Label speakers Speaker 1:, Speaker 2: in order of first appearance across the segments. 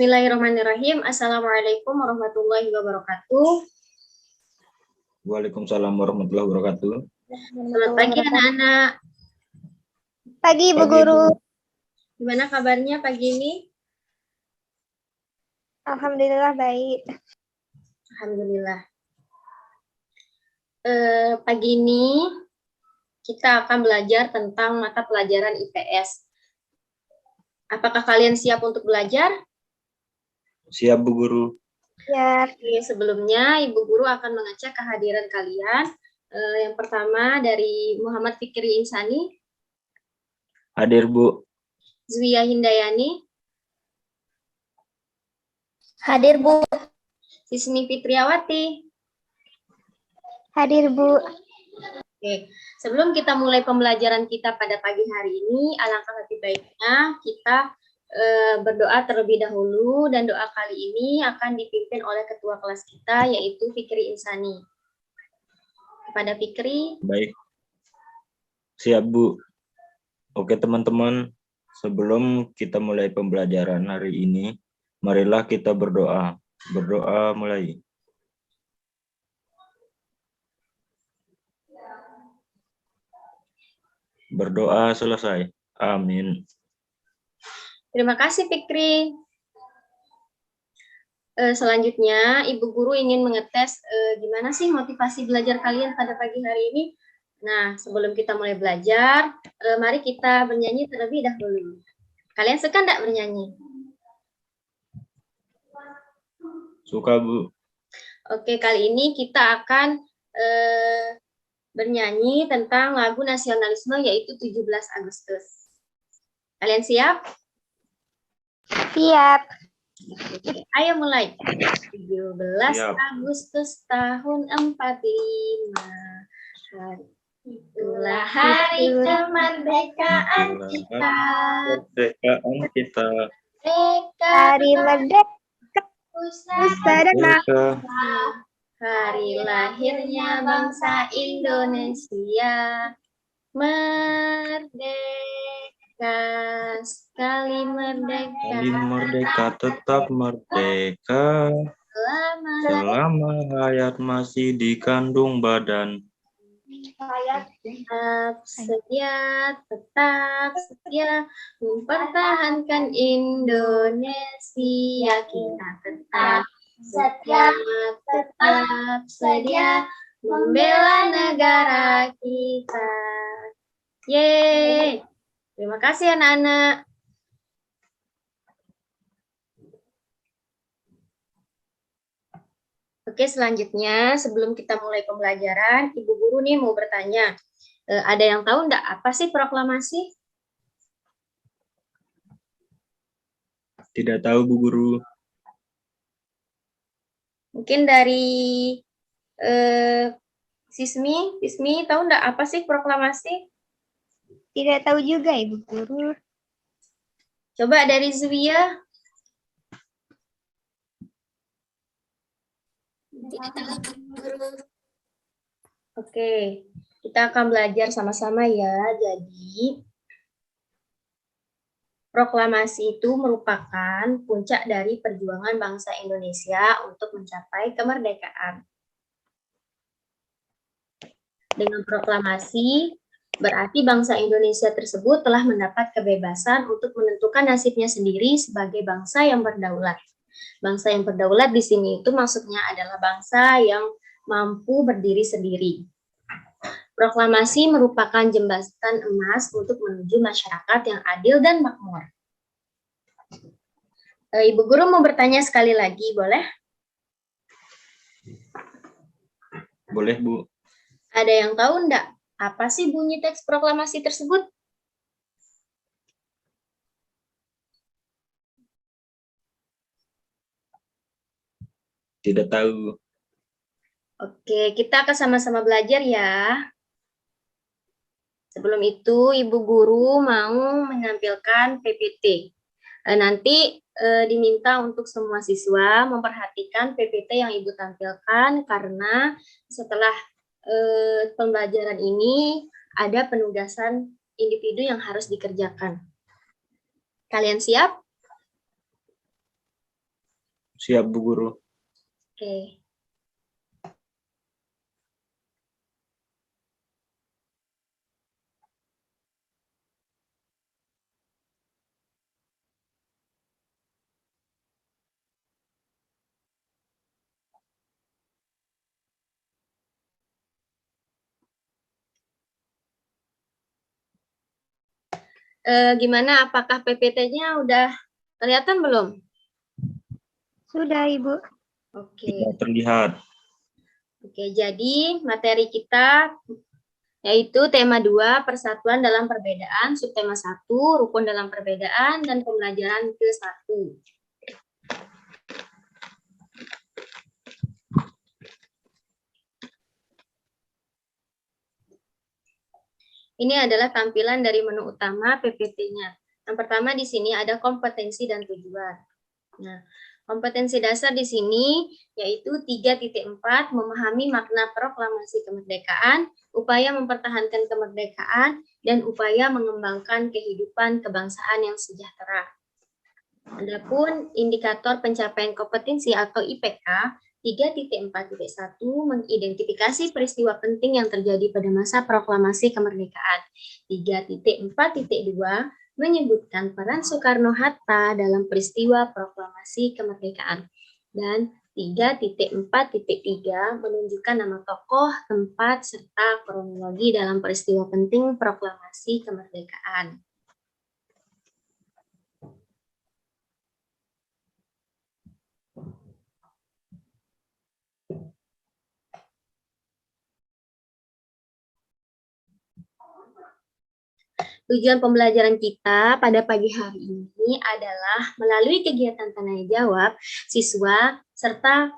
Speaker 1: Bismillahirrahmanirrahim. Assalamualaikum warahmatullahi wabarakatuh.
Speaker 2: Waalaikumsalam warahmatullahi wabarakatuh.
Speaker 1: Selamat pagi anak-anak.
Speaker 3: Pagi Bu Guru.
Speaker 1: Gimana kabarnya pagi ini?
Speaker 3: Alhamdulillah baik.
Speaker 1: Alhamdulillah. Pagi ini kita akan belajar tentang mata pelajaran IPS. Apakah kalian siap untuk belajar?
Speaker 2: Siap Bu Guru.
Speaker 3: Ya.
Speaker 1: Oke, sebelumnya Ibu Guru akan mengecek kehadiran kalian. Yang pertama dari Muhammad Fikri Insani.
Speaker 2: Hadir Bu.
Speaker 1: Zwia Hindayani.
Speaker 3: Hadir Bu.
Speaker 1: Sismi Fitriawati.
Speaker 3: Hadir Bu.
Speaker 1: Oke, sebelum kita mulai pembelajaran kita pada pagi hari ini, alangkah lebih baiknya kita berdoa terlebih dahulu, dan doa kali ini akan dipimpin oleh ketua kelas kita, yaitu Fikri Insani. Kepada Fikri.
Speaker 2: Baik. Siap Bu. Oke teman-teman, sebelum kita mulai pembelajaran hari ini, marilah kita berdoa. Berdoa mulai. Berdoa selesai. Amin.
Speaker 1: Terima kasih Fikri. Selanjutnya, Ibu Guru ingin mengetes gimana sih motivasi belajar kalian pada pagi hari ini. Nah, sebelum kita mulai belajar, mari kita bernyanyi terlebih dahulu. Kalian suka enggak bernyanyi?
Speaker 2: Suka Bu.
Speaker 1: Oke, kali ini kita akan bernyanyi tentang lagu nasionalisme, yaitu 17 Agustus. Kalian siap?
Speaker 3: Siap.
Speaker 1: Oke, ayo mulai. 17
Speaker 2: Siap.
Speaker 1: Agustus tahun 45. Itulah hari kemerdekaan kita.
Speaker 2: Kemerdekaan kita.
Speaker 3: Hari merdeka
Speaker 1: Nusa
Speaker 3: dan
Speaker 2: Merdeka.
Speaker 1: Hari lahirnya bangsa Indonesia. Merdeka, sekali merdeka.
Speaker 2: Kali merdeka tetap merdeka. Selama hayat masih dikandung badan.
Speaker 1: Tetap setia mempertahankan Indonesia. Kita tetap setia membela negara kita. Yeay. Terima kasih anak-anak. Oke, selanjutnya sebelum kita mulai pembelajaran, Ibu Guru nih mau bertanya. Ada yang tahu enggak apa sih proklamasi?
Speaker 2: Tidak tahu Bu Guru.
Speaker 1: Mungkin dari Sismi tahu enggak apa sih proklamasi?
Speaker 3: Tidak tahu juga Ibu Guru.
Speaker 1: Coba dari Zwia. Oke, kita akan belajar sama-sama ya. Jadi, proklamasi itu merupakan puncak dari perjuangan bangsa Indonesia untuk mencapai kemerdekaan. Dengan proklamasi, berarti bangsa Indonesia tersebut telah mendapat kebebasan untuk menentukan nasibnya sendiri sebagai bangsa yang berdaulat. Bangsa yang berdaulat di sini itu maksudnya adalah bangsa yang mampu berdiri sendiri. Proklamasi merupakan jembatan emas untuk menuju masyarakat yang adil dan makmur. Ibu Guru mau bertanya sekali lagi, boleh?
Speaker 2: Boleh Bu.
Speaker 1: Ada yang tahu enggak apa sih bunyi teks proklamasi tersebut?
Speaker 2: Tidak tahu.
Speaker 1: Oke, kita akan sama-sama belajar ya. Sebelum itu, Ibu Guru mau menampilkan PPT. Nanti diminta untuk semua siswa memperhatikan PPT yang Ibu tampilkan, karena setelah pembelajaran ini ada penugasan individu yang harus dikerjakan. Kalian siap?
Speaker 2: Siap, Bu Guru.
Speaker 1: Oke. Gimana? Apakah PPT-nya udah kelihatan belum?
Speaker 3: Sudah, Ibu.
Speaker 1: Oke.
Speaker 2: Tidak terlihat.
Speaker 1: Oke, jadi materi kita yaitu tema 2, persatuan dalam perbedaan, subtema 1, rukun dalam perbedaan, dan pembelajaran ke-1. Ini adalah tampilan dari menu utama PPT-nya. Yang pertama di sini ada kompetensi dan tujuan. Nah, kompetensi dasar di sini yaitu 3.4, memahami makna proklamasi kemerdekaan, upaya mempertahankan kemerdekaan, dan upaya mengembangkan kehidupan kebangsaan yang sejahtera. Adapun indikator pencapaian kompetensi atau IPK 3.4.1 mengidentifikasi peristiwa penting yang terjadi pada masa proklamasi kemerdekaan. 3.4.2 menyebutkan peran Soekarno-Hatta dalam peristiwa proklamasi kemerdekaan. Dan 3.4.3 menunjukkan nama tokoh, tempat, serta kronologi dalam peristiwa penting proklamasi kemerdekaan. Tujuan pembelajaran kita pada pagi hari ini adalah melalui kegiatan tanya jawab, siswa serta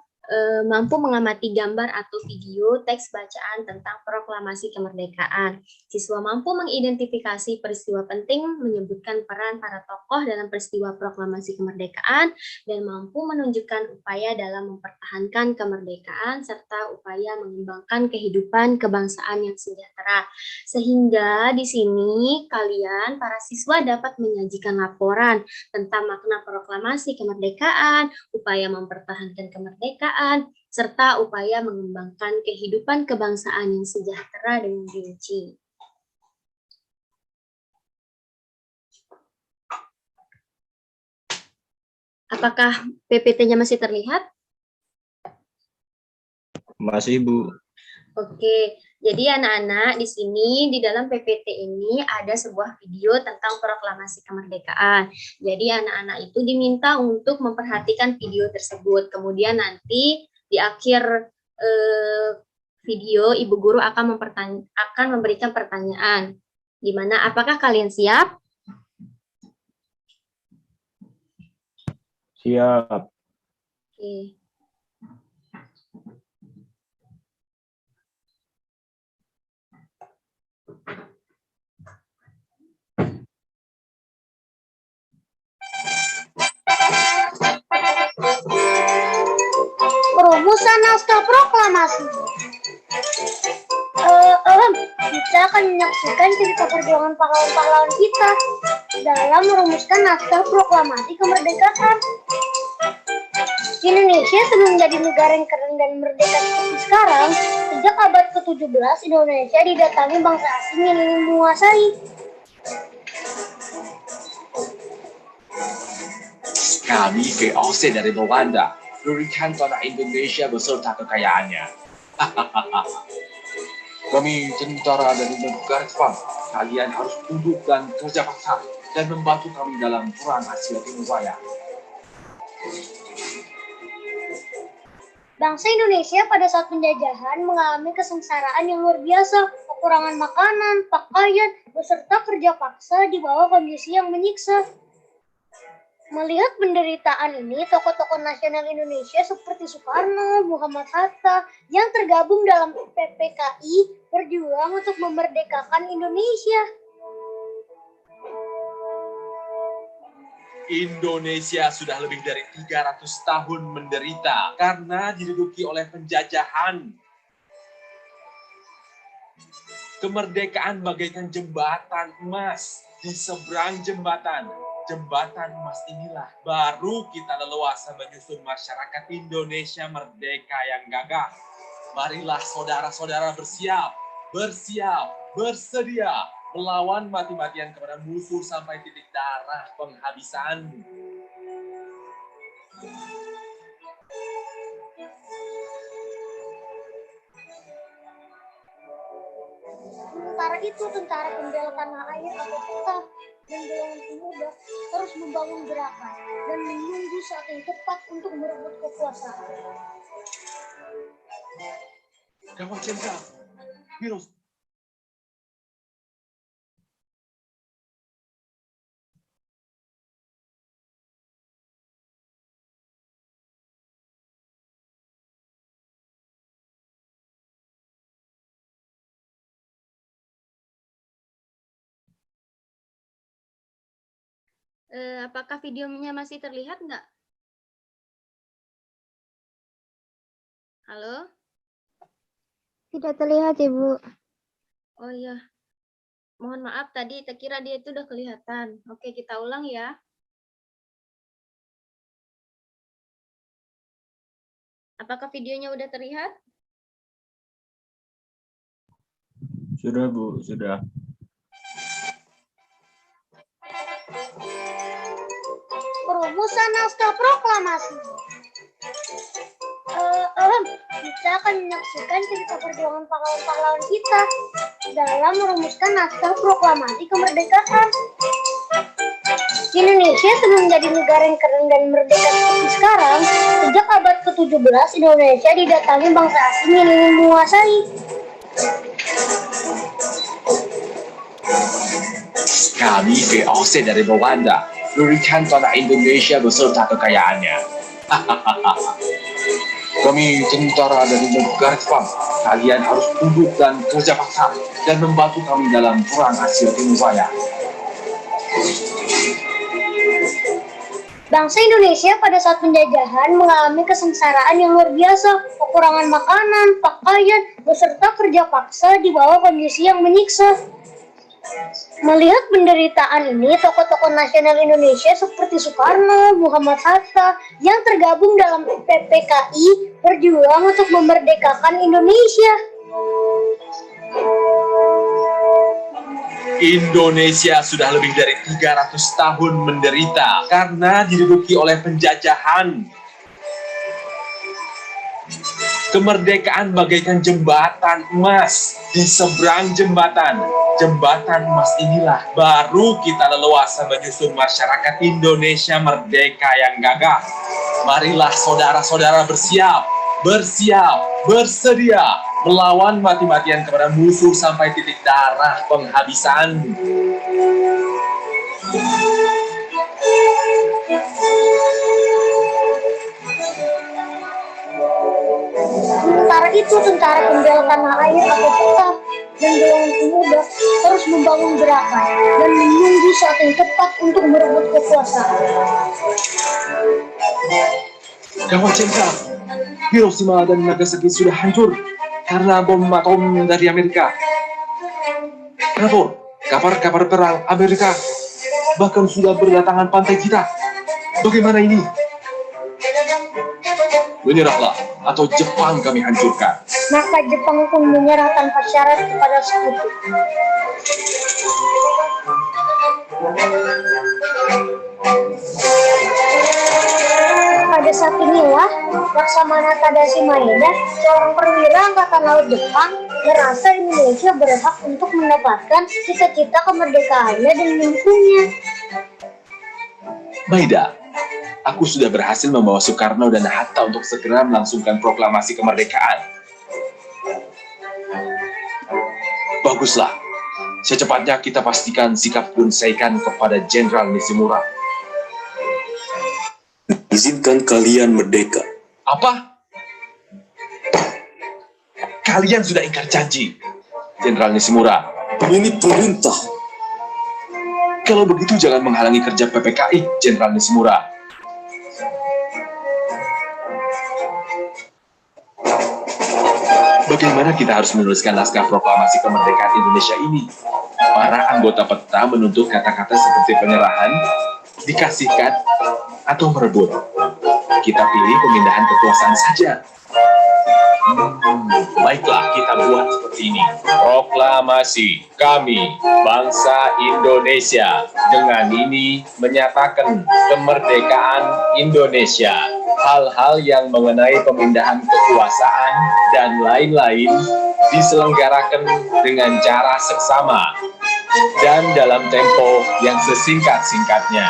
Speaker 1: mampu mengamati gambar atau video teks bacaan tentang proklamasi kemerdekaan. Siswa mampu mengidentifikasi peristiwa penting, menyebutkan peran para tokoh dalam peristiwa proklamasi kemerdekaan, dan mampu menunjukkan upaya dalam mempertahankan kemerdekaan serta upaya mengembangkan kehidupan kebangsaan yang sejahtera. Sehingga di sini kalian, para siswa, dapat menyajikan laporan tentang makna proklamasi kemerdekaan, upaya mempertahankan kemerdekaan, serta upaya mengembangkan kehidupan kebangsaan yang sejahtera dengan rinci. Apakah PPT-nya masih terlihat?
Speaker 2: Masih, Bu.
Speaker 1: Oke, jadi anak-anak di sini di dalam PPT ini ada sebuah video tentang proklamasi kemerdekaan. Jadi anak-anak itu diminta untuk memperhatikan video tersebut. Kemudian nanti di akhir video Ibu Guru akan memberikan pertanyaan. Di mana apakah kalian siap?
Speaker 2: Siap.
Speaker 1: Oke.
Speaker 3: Perumusan naskah proklamasi. Kita akan menyaksikan cerita perjuangan pahlawan-pahlawan kita dalam merumuskan naskah proklamasi kemerdekaan. Indonesia sebelum menjadi negara yang keren dan merdeka seperti sekarang, sejak abad ke-17 Indonesia didatangi bangsa asing yang ingin menguasai.
Speaker 4: Kami VOC dari Rwanda berikan tanah Indonesia beserta kekayaannya. Kami tentara dari negara Jepang. Kalian harus tunduk dan kerja paksa dan membantu kami dalam perang Asia Timur Raya.
Speaker 3: Bangsa Indonesia pada saat penjajahan mengalami kesengsaraan yang luar biasa, kekurangan makanan, pakaian, beserta kerja paksa di bawah kondisi yang menyiksa. Melihat penderitaan ini, tokoh-tokoh nasional Indonesia seperti Soekarno, Muhammad Hatta yang tergabung dalam PPKI berjuang untuk memerdekakan Indonesia.
Speaker 4: Indonesia sudah lebih dari 300 tahun menderita karena diduduki oleh penjajahan. Kemerdekaan bagaikan jembatan emas di seberang jembatan. jembatan emas inilah baru kita leluasa menyusun masyarakat Indonesia merdeka yang gagah. Marilah saudara-saudara bersiap, bersedia melawan mati-matian kepada musuh sampai titik darah penghabisan.
Speaker 3: Sementara itu, tentara pembela tanah air atau TETA dan golongan pemuda terus membangun gerakan dan menunggu saat yang tepat untuk merebut kekuasaan.
Speaker 4: Gawat Jenderal, virus.
Speaker 1: Apakah videonya masih terlihat nggak? Halo?
Speaker 3: Tidak terlihat, Ibu.
Speaker 1: Oh iya. Mohon maaf tadi, tak kira dia itu udah kelihatan. Oke, kita ulang ya. Apakah videonya udah terlihat?
Speaker 2: Sudah, Bu, sudah.
Speaker 3: Perumusan naskah proklamasi. Kita akan menyaksikan cerita perjuangan pahlawan-pahlawan kita dalam merumuskan naskah proklamasi kemerdekaan. Indonesia sebelum menjadi negara yang keren dan merdeka seperti sekarang, sejak abad ke-17 Indonesia didatangi bangsa asing yang ingin menguasai.
Speaker 4: Kami VOC dari Belanda, berikan tanah Indonesia beserta kekayaannya. Kami tentara dari negara Jepang. Kalian harus tunduk dan kerja paksa dan membantu kami dalam perang Asia Timur Raya.
Speaker 3: Bangsa Indonesia pada saat penjajahan mengalami kesengsaraan yang luar biasa, kekurangan makanan, pakaian, beserta kerja paksa di bawah kondisi yang menyiksa. Melihat penderitaan ini, tokoh-tokoh nasional Indonesia seperti Soekarno, Muhammad Hatta yang tergabung dalam PPKI berjuang untuk memerdekakan Indonesia.
Speaker 4: Indonesia sudah lebih dari 300 tahun menderita karena diduduki oleh penjajahan. Kemerdekaan bagaikan jembatan emas di seberang jembatan. Jembatan emas inilah baru kita leluasa menyusun masyarakat Indonesia merdeka yang gagah. Marilah saudara-saudara bersiap, bersedia melawan mati-matian kepada musuh sampai titik darah penghabisan.
Speaker 3: Sementara itu, tentara pembela tanah air atau TETA dan golongan pemuda terus membangun gerakan dan menunggu saat yang tepat untuk merebut kekuasaan.
Speaker 4: Gawat Jenderal, Hiroshima dan Nagasaki sudah hancur karena bom atom dari Amerika. Rapor, kapal-kapal perang Amerika bahkan sudah berdatangan pantai kita. Bagaimana ini? Menyerahlah, atau Jepang kami hancurkan.
Speaker 3: Maka Jepang pun menyerah tanpa syarat kepada sekutu. Pada saat inilah, Laksamana Tadashi Maeda, seorang perwira Angkatan Laut Jepang, merasa Indonesia berhak untuk mendapatkan cita-cita kemerdekaannya dan mendukungnya.
Speaker 4: Maeda, aku sudah berhasil membawa Soekarno dan Hatta untuk segera melangsungkan proklamasi kemerdekaan. Baguslah, secepatnya kita pastikan sikap Kun Seikan kepada Jenderal Nishimura.
Speaker 5: Izinkan kalian merdeka.
Speaker 4: Apa? Kalian sudah ingkar janji, Jenderal Nishimura.
Speaker 5: Ini perintah.
Speaker 4: Kalau begitu jangan menghalangi kerja PPKI, Jenderal Nishimura. Bagaimana kita harus menuliskan naskah proklamasi kemerdekaan Indonesia ini? Para anggota PETA menuntut kata-kata seperti penyerahan, dikasihkan, atau merebut? Kita pilih pemindahan kekuasaan saja. Baiklah, kita buat seperti ini. Proklamasi kami, bangsa Indonesia, dengan ini menyatakan kemerdekaan Indonesia. Hal-hal yang mengenai pemindahan kekuasaan dan lain-lain diselenggarakan dengan cara seksama dan dalam tempo yang sesingkat-singkatnya.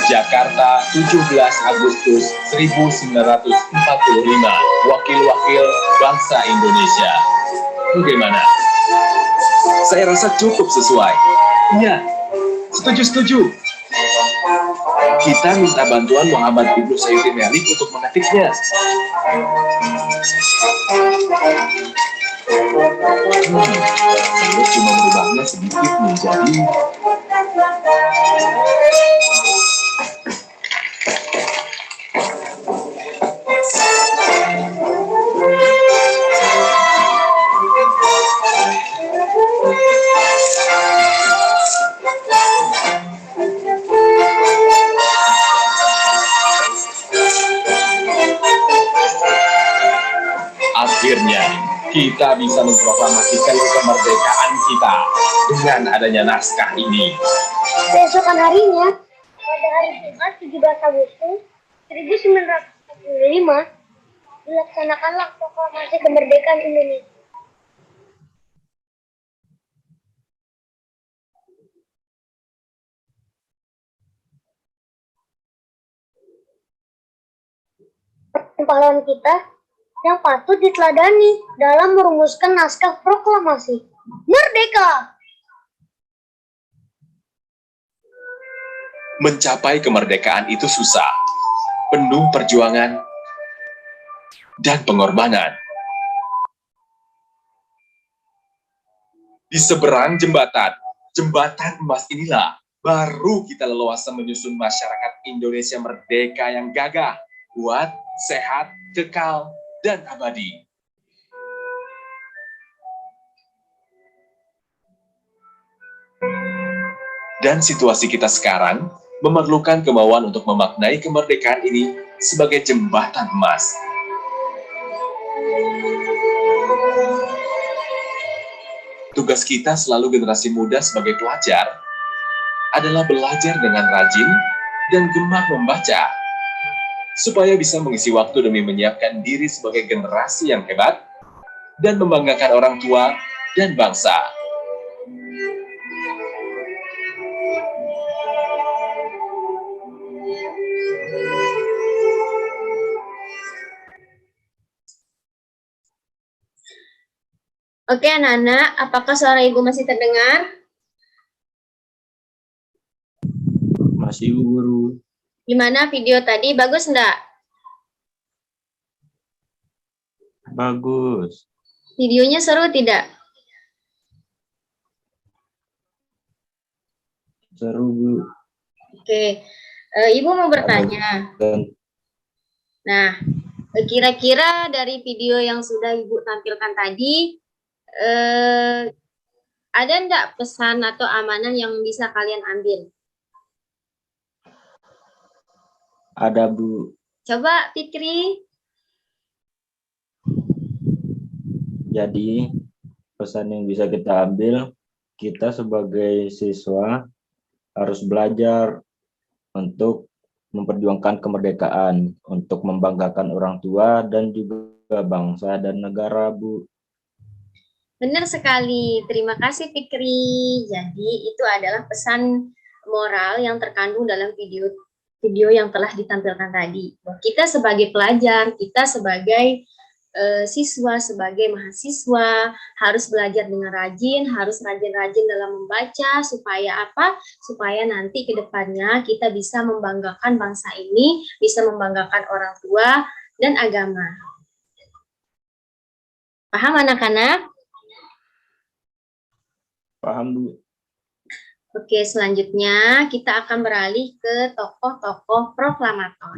Speaker 4: Jakarta, 17 Agustus 1945, Wakil-wakil bangsa Indonesia. Bagaimana? Saya rasa cukup sesuai. Iya, setuju. Kita minta bantuan Muhammad Ibnu Sayyidin Melik untuk mengetiknya. Saya cuma merubahnya sedikit menjadi... Akhirnya, kita bisa memproklamasikan kemerdekaan kita dengan adanya naskah ini.
Speaker 3: Keesokan harinya, pada hari Jumat 17 Agustus 1945, dilaksanakanlah proklamasi kemerdekaan Indonesia. Pahlawan kita yang patut diteladani dalam merumuskan naskah proklamasi. Merdeka!
Speaker 4: Mencapai kemerdekaan itu susah, penuh perjuangan dan pengorbanan. Di seberang jembatan emas inilah baru kita leluasa menyusun masyarakat Indonesia merdeka yang gagah, kuat, sehat, kekal, dan abadi. Dan situasi kita sekarang memerlukan kemauan untuk memaknai kemerdekaan ini sebagai jembatan emas. Tugas kita selalu generasi muda sebagai pelajar adalah belajar dengan rajin dan gemar membaca, supaya bisa mengisi waktu demi menyiapkan diri sebagai generasi yang hebat dan membanggakan orang tua dan bangsa.
Speaker 1: Oke anak-anak, apakah suara ibu masih terdengar?
Speaker 2: Masih Bu Guru.
Speaker 1: Gimana video tadi, bagus enggak?
Speaker 2: Bagus.
Speaker 1: Videonya seru tidak?
Speaker 2: Seru Bu.
Speaker 1: Oke, ibu mau bertanya.
Speaker 2: Dan
Speaker 1: Nah, kira-kira dari video yang sudah ibu tampilkan tadi, ada enggak pesan atau amanah yang bisa kalian ambil?
Speaker 2: ada Bu.
Speaker 1: Coba Fikri.
Speaker 2: Jadi pesan yang bisa kita ambil, kita sebagai siswa harus belajar untuk memperjuangkan kemerdekaan, untuk membanggakan orang tua dan juga bangsa dan negara, Bu.
Speaker 1: Benar sekali, terima kasih Fikri. Jadi itu adalah pesan moral yang terkandung dalam video yang telah ditampilkan tadi. Bahwa kita sebagai pelajar, kita sebagai siswa, sebagai mahasiswa harus belajar dengan rajin, harus rajin-rajin dalam membaca, supaya apa? Supaya nanti ke depannya kita bisa membanggakan bangsa ini, bisa membanggakan orang tua dan agama. Paham anak-anak?
Speaker 2: Paham Bu?
Speaker 1: Oke, selanjutnya kita akan beralih ke tokoh-tokoh proklamator.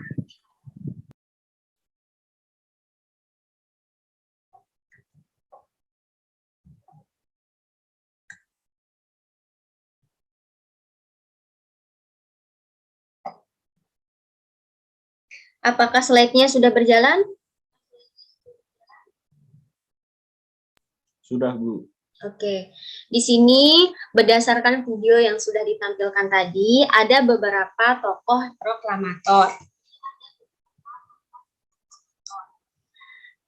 Speaker 1: Apakah slide-nya sudah berjalan?
Speaker 2: Sudah, Bu.
Speaker 1: Oke, di sini berdasarkan video yang sudah ditampilkan tadi, ada beberapa tokoh proklamator.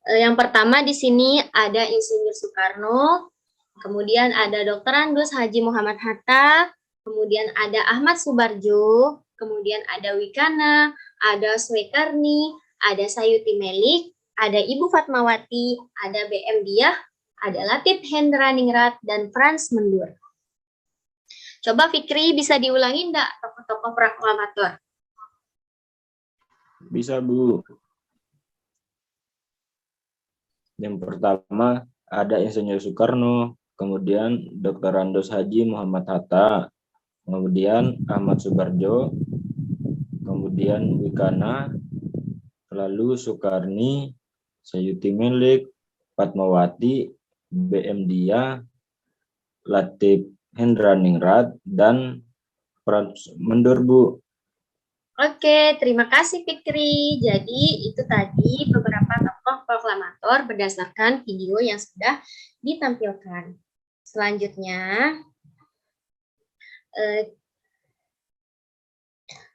Speaker 1: Yang pertama di sini ada Insinyur Soekarno, kemudian ada Dr. Andos Haji Muhammad Hatta, kemudian ada Ahmad Subarjo, kemudian ada Wikana, ada Swekarni, ada Sayuti Melik, ada Ibu Fatmawati, ada BM Diah, ada Latif Hendraningrat, dan Frans Mendur. Coba Fikri bisa diulangi enggak tokoh-tokoh proklamator?
Speaker 2: Bisa, Bu. Yang pertama ada Insinyur Soekarno, kemudian Dr. Andos Haji Muhammad Hatta, kemudian Ahmad Subarjo, kemudian Wikana, lalu Soekarni, Sayuti Melik, Fatmawati, BM Diah, Latif Hendraningrat, dan Frans Mendur, Bu.
Speaker 1: Oke, terima kasih Fikri. Jadi itu tadi beberapa tokoh proklamator berdasarkan video yang sudah ditampilkan.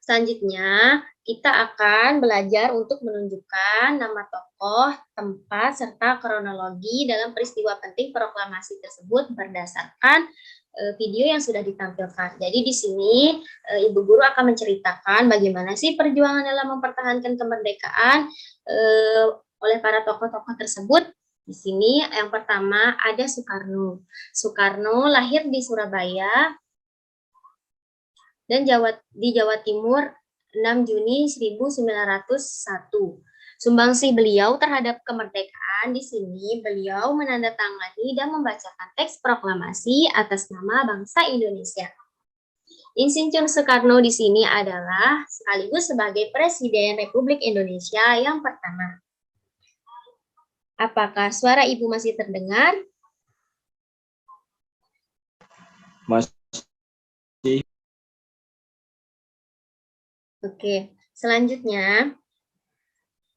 Speaker 1: Selanjutnya kita akan belajar untuk menunjukkan nama tokoh, tempat, serta kronologi dalam peristiwa penting proklamasi tersebut berdasarkan video yang sudah ditampilkan. Jadi di sini Ibu Guru akan menceritakan bagaimana sih perjuangan dalam mempertahankan kemerdekaan oleh para tokoh-tokoh tersebut. Di sini yang pertama ada Soekarno. Soekarno lahir di Surabaya dan di Jawa Timur 6 Juni 1901. Sumbangsih beliau terhadap kemerdekaan di sini beliau menandatangani dan membacakan teks proklamasi atas nama bangsa Indonesia. Insinyur Soekarno di sini adalah sekaligus sebagai Presiden Republik Indonesia yang pertama. Apakah suara Ibu masih terdengar?
Speaker 2: Masih.
Speaker 1: Oke, selanjutnya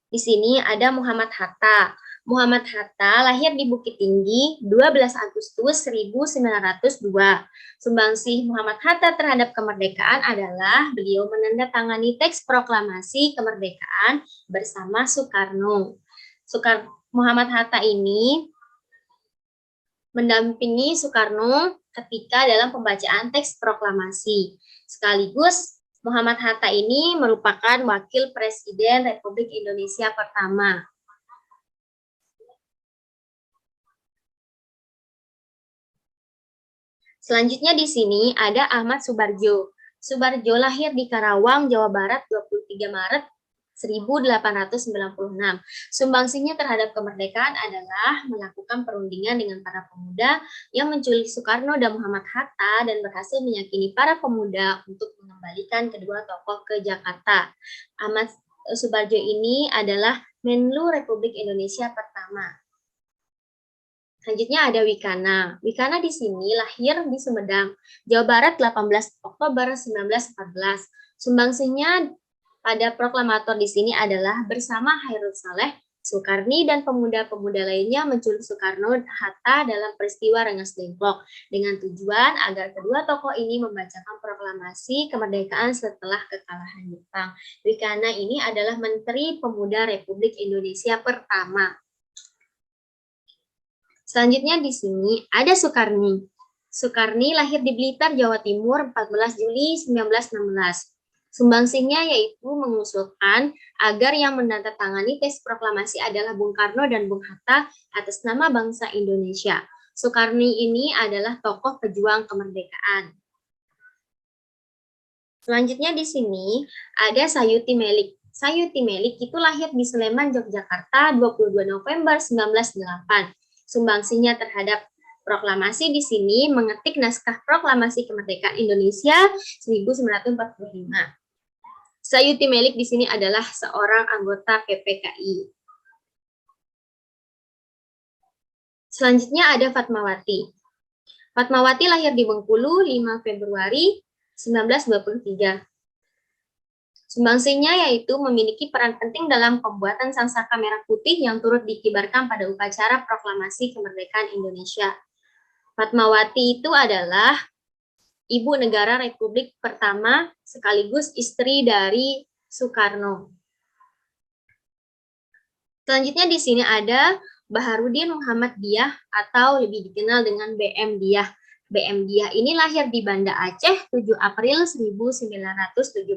Speaker 1: di sini ada Muhammad Hatta. Muhammad Hatta lahir di Bukit Tinggi 12 Agustus 1902. Sumbangsih Muhammad Hatta terhadap kemerdekaan adalah beliau menandatangani teks proklamasi kemerdekaan bersama Soekarno. Muhammad Hatta ini mendampingi Soekarno ketika dalam pembacaan teks proklamasi. Sekaligus Muhammad Hatta ini merupakan wakil Presiden Republik Indonesia pertama. Selanjutnya di sini ada Ahmad Subarjo. Subarjo lahir di Karawang, Jawa Barat 23 Maret 1896. Sumbangsihnya terhadap kemerdekaan adalah melakukan perundingan dengan para pemuda yang menculik Soekarno dan Muhammad Hatta dan berhasil meyakini para pemuda untuk mengembalikan kedua tokoh ke Jakarta. Ahmad Subarjo ini adalah Menlu Republik Indonesia pertama. Selanjutnya ada Wikana. Wikana di sini lahir di Sumedang, Jawa Barat 18 Oktober 1914. Sumbangsihnya pada proklamator di sini adalah bersama Hairul Saleh, Soekarni, dan pemuda-pemuda lainnya menculik Soekarno-Hatta dalam peristiwa Rengas Dengklok dengan tujuan agar kedua tokoh ini membacakan proklamasi kemerdekaan setelah kekalahan Jepang. Wikana ini adalah Menteri Pemuda Republik Indonesia pertama. Selanjutnya di sini ada Soekarni. Soekarni lahir di Blitar, Jawa Timur 14 Juli 1916. Sumbangsihnya yaitu mengusulkan agar yang menandatangani teks proklamasi adalah Bung Karno dan Bung Hatta atas nama bangsa Indonesia. Soekarni ini adalah tokoh pejuang kemerdekaan. Selanjutnya di sini ada Sayuti Melik. Sayuti Melik itu lahir di Sleman, Yogyakarta 22 November 1908. Sumbangsihnya terhadap proklamasi di sini mengetik naskah proklamasi kemerdekaan Indonesia 1945. Sayuti Melik di sini adalah seorang anggota PPKI. Selanjutnya ada Fatmawati. Fatmawati lahir di Bengkulu 5 Februari 1923. Sumbangsihnya yaitu memiliki peran penting dalam pembuatan sangsaka merah putih yang turut dikibarkan pada upacara proklamasi kemerdekaan Indonesia. Fatmawati itu adalah ibu negara Republik pertama sekaligus istri dari Soekarno. Selanjutnya di sini ada Baharudin Muhammad Diah atau lebih dikenal dengan BM Diah. BM Diah ini lahir di Banda Aceh 7 April 1917.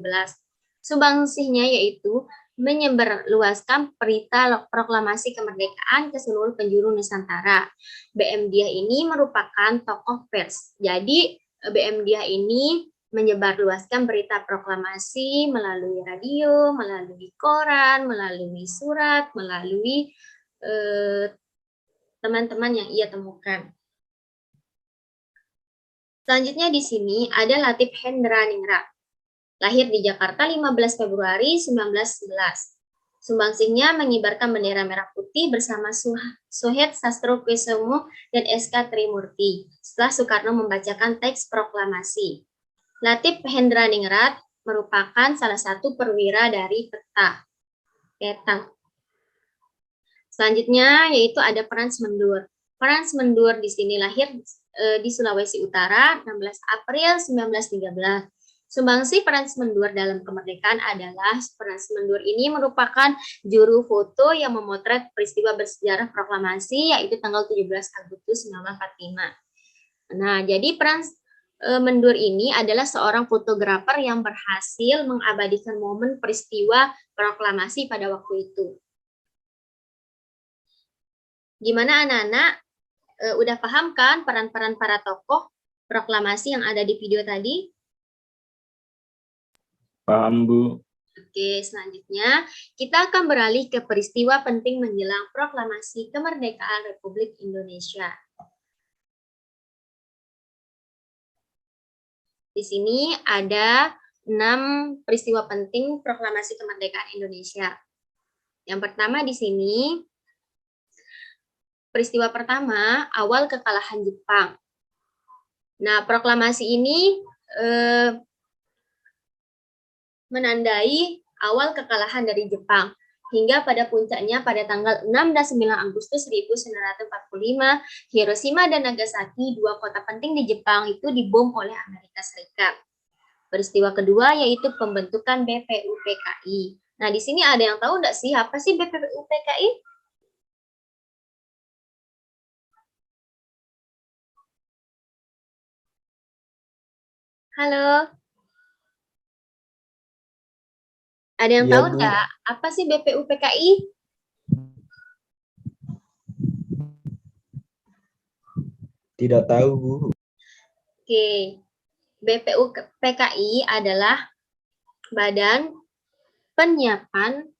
Speaker 1: Sumbangsihnya yaitu menyebarluaskan berita proklamasi kemerdekaan ke seluruh penjuru Nusantara. BM Diah ini merupakan tokoh pers. Jadi BM Diah ini menyebarluaskan berita proklamasi melalui radio, melalui koran, melalui surat, melalui teman-teman yang ia temukan. Selanjutnya di sini ada Latif Hendraningrat. Lahir di Jakarta 15 Februari 1911. Sumbangsihnya mengibarkan bendera merah putih bersama Suhed Sastrokusumo dan SK Trimurti setelah Soekarno membacakan teks proklamasi. Latif Hendraningrat merupakan salah satu perwira dari Petang. Selanjutnya yaitu ada Frans Mendur. Frans Mendur di sini lahir di Sulawesi Utara 16 April 1913. Sumbangsih Frans Mendur dalam kemerdekaan adalah Frans Mendur ini merupakan juru foto yang memotret peristiwa bersejarah proklamasi yaitu tanggal 17 Agustus 1945. Nah, jadi Frans Mendur ini adalah seorang fotografer yang berhasil mengabadikan momen peristiwa proklamasi pada waktu itu. Gimana anak-anak? Udah paham kan peran-peran para tokoh proklamasi yang ada di video tadi?
Speaker 2: Paham, Bu.
Speaker 1: Oke, selanjutnya kita akan beralih ke peristiwa penting menjelang proklamasi kemerdekaan Republik Indonesia. Di sini ada 6 peristiwa penting proklamasi kemerdekaan Indonesia. Yang pertama di sini, peristiwa pertama, awal kekalahan Jepang. Nah, proklamasi ini menandai awal kekalahan dari Jepang. Hingga pada puncaknya pada tanggal 6 dan 9 Agustus 1945, Hiroshima dan Nagasaki, 2 kota penting di Jepang itu dibom oleh Amerika Serikat. Peristiwa kedua yaitu pembentukan BPUPKI. Nah, di sini ada yang tahu nggak sih apa sih BPUPKI? Halo? Ada yang tahu nggak apa sih BPUPKI?
Speaker 2: Tidak tahu, Bu.
Speaker 1: Oke, BPUPKI adalah Badan Penyiapan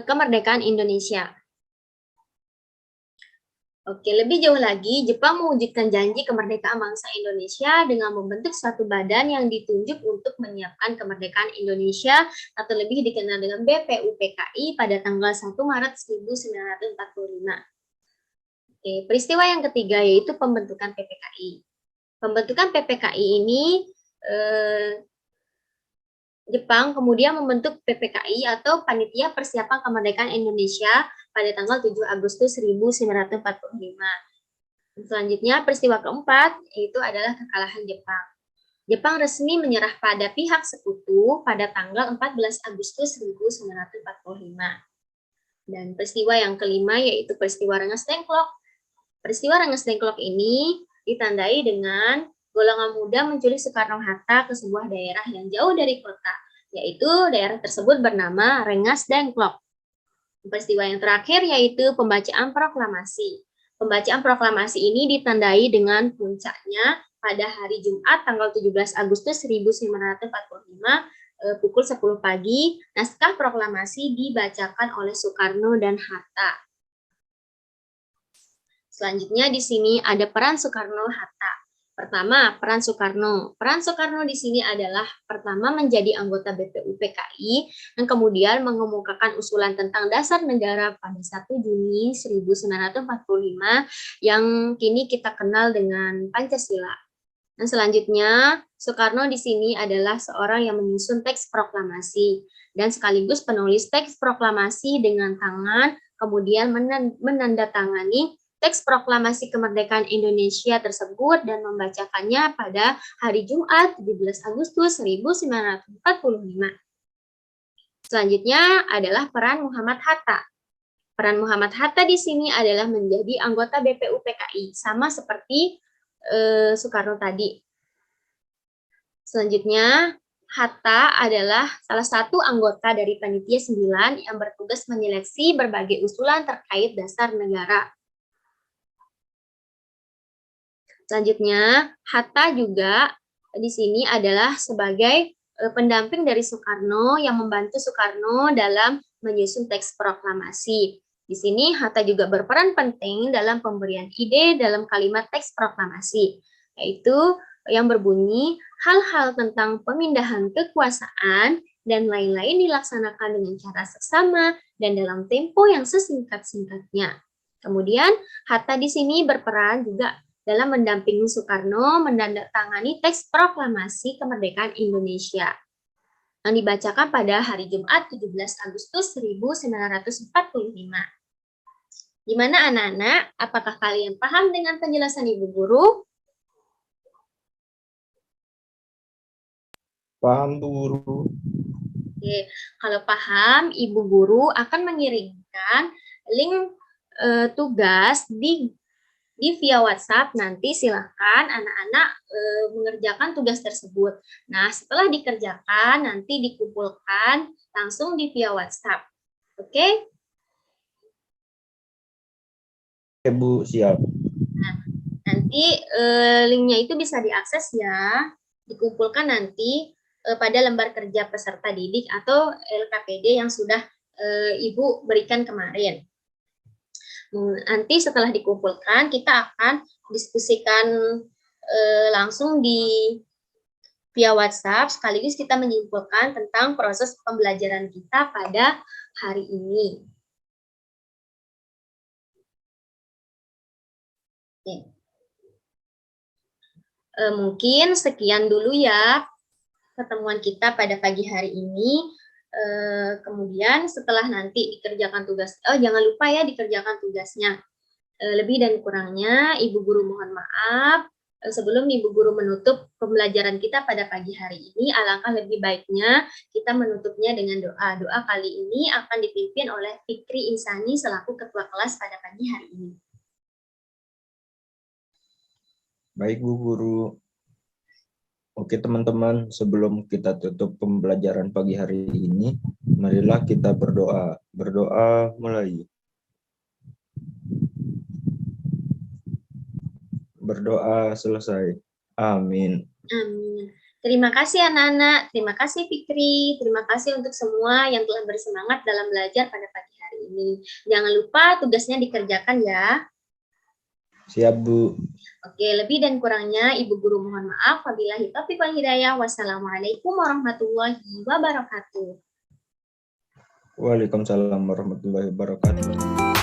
Speaker 1: Kemerdekaan Indonesia. Oke, lebih jauh lagi, Jepang mewujudkan janji kemerdekaan bangsa Indonesia dengan membentuk suatu badan yang ditunjuk untuk menyiapkan kemerdekaan Indonesia atau lebih dikenal dengan BPUPKI pada tanggal 1 Maret 1945. Oke, peristiwa yang ketiga yaitu pembentukan PPKI. Pembentukan PPKI ini Jepang kemudian membentuk PPKI atau Panitia Persiapan Kemerdekaan Indonesia pada tanggal 7 Agustus 1945. Selanjutnya, peristiwa keempat yaitu adalah kekalahan Jepang. Jepang resmi menyerah pada pihak sekutu pada tanggal 14 Agustus 1945. Dan peristiwa yang kelima yaitu peristiwa Rengas Dengklok. Peristiwa Rengas Dengklok ini ditandai dengan golongan muda menculik Soekarno-Hatta ke sebuah daerah yang jauh dari kota, yaitu daerah tersebut bernama Rengas Dengklok. Peristiwa yang terakhir yaitu pembacaan proklamasi. Pembacaan proklamasi ini ditandai dengan puncaknya pada hari Jumat tanggal 17 Agustus 1945 pukul 10 pagi, naskah proklamasi dibacakan oleh Soekarno dan Hatta. Selanjutnya di sini ada peran Soekarno-Hatta. Pertama, peran Soekarno. Peran Soekarno di sini adalah pertama menjadi anggota BPUPKI dan kemudian mengemukakan usulan tentang dasar negara pada 1 Juni 1945 yang kini kita kenal dengan Pancasila. Dan selanjutnya, Soekarno di sini adalah seorang yang menyusun teks proklamasi dan sekaligus penulis teks proklamasi dengan tangan, kemudian menandatangani teks proklamasi kemerdekaan Indonesia tersebut dan membacakannya pada hari Jumat 17 Agustus 1945. Selanjutnya adalah peran Muhammad Hatta. Peran Muhammad Hatta di sini adalah menjadi anggota BPUPKI, sama seperti Soekarno tadi. Selanjutnya, Hatta adalah salah satu anggota dari Panitia 9 yang bertugas menyeleksi berbagai usulan terkait dasar negara. Selanjutnya, Hatta juga di sini adalah sebagai pendamping dari Soekarno yang membantu Soekarno dalam menyusun teks proklamasi. Di sini Hatta juga berperan penting dalam pemberian ide dalam kalimat teks proklamasi, yaitu yang berbunyi hal-hal tentang pemindahan kekuasaan dan lain-lain dilaksanakan dengan cara seksama dan dalam tempo yang sesingkat-singkatnya. Kemudian Hatta di sini berperan juga dalam mendampingi Soekarno menandatangani teks proklamasi kemerdekaan Indonesia yang dibacakan pada hari Jumat 17 Agustus 1945. Gimana anak-anak? Apakah kalian paham dengan penjelasan Ibu Guru?
Speaker 2: Paham, Bu Guru.
Speaker 1: Oke, kalau paham, Ibu Guru akan mengirimkan link tugas di via WhatsApp. Nanti silakan anak-anak mengerjakan tugas tersebut. Nah, setelah dikerjakan, nanti dikumpulkan langsung di via WhatsApp. Oke?
Speaker 2: Oke, Bu, siap.
Speaker 1: Nah, nanti linknya itu bisa diakses ya, dikumpulkan nanti pada lembar kerja peserta didik atau LKPD yang sudah Ibu berikan kemarin. Nanti setelah dikumpulkan, kita akan diskusikan langsung di via WhatsApp, sekaligus kita menyimpulkan tentang proses pembelajaran kita pada hari ini. Oke. Mungkin sekian dulu ya pertemuan kita pada pagi hari ini. Kemudian setelah nanti dikerjakan tugas, jangan lupa ya dikerjakan tugasnya. Lebih dan kurangnya Ibu Guru mohon maaf. Sebelum Ibu Guru menutup pembelajaran kita pada pagi hari ini, alangkah lebih baiknya kita menutupnya dengan doa. Doa kali ini akan dipimpin oleh Fikri Insani selaku Ketua Kelas pada pagi hari ini.
Speaker 2: Baik, Bu Guru. Oke, teman-teman, sebelum kita tutup pembelajaran pagi hari ini, marilah kita berdoa. Berdoa mulai. Berdoa selesai. Amin.
Speaker 1: Amin. Terima kasih anak-anak, terima kasih Fikri, terima kasih untuk semua yang telah bersemangat dalam belajar pada pagi hari ini. Jangan lupa tugasnya dikerjakan ya.
Speaker 2: Siap, Bu.
Speaker 1: Oke, lebih dan kurangnya Ibu Guru mohon maaf. Wabillahi taufiq wal hidayah. Wassalamualaikum warahmatullahi wabarakatuh.
Speaker 2: Waalaikumsalam warahmatullahi wabarakatuh.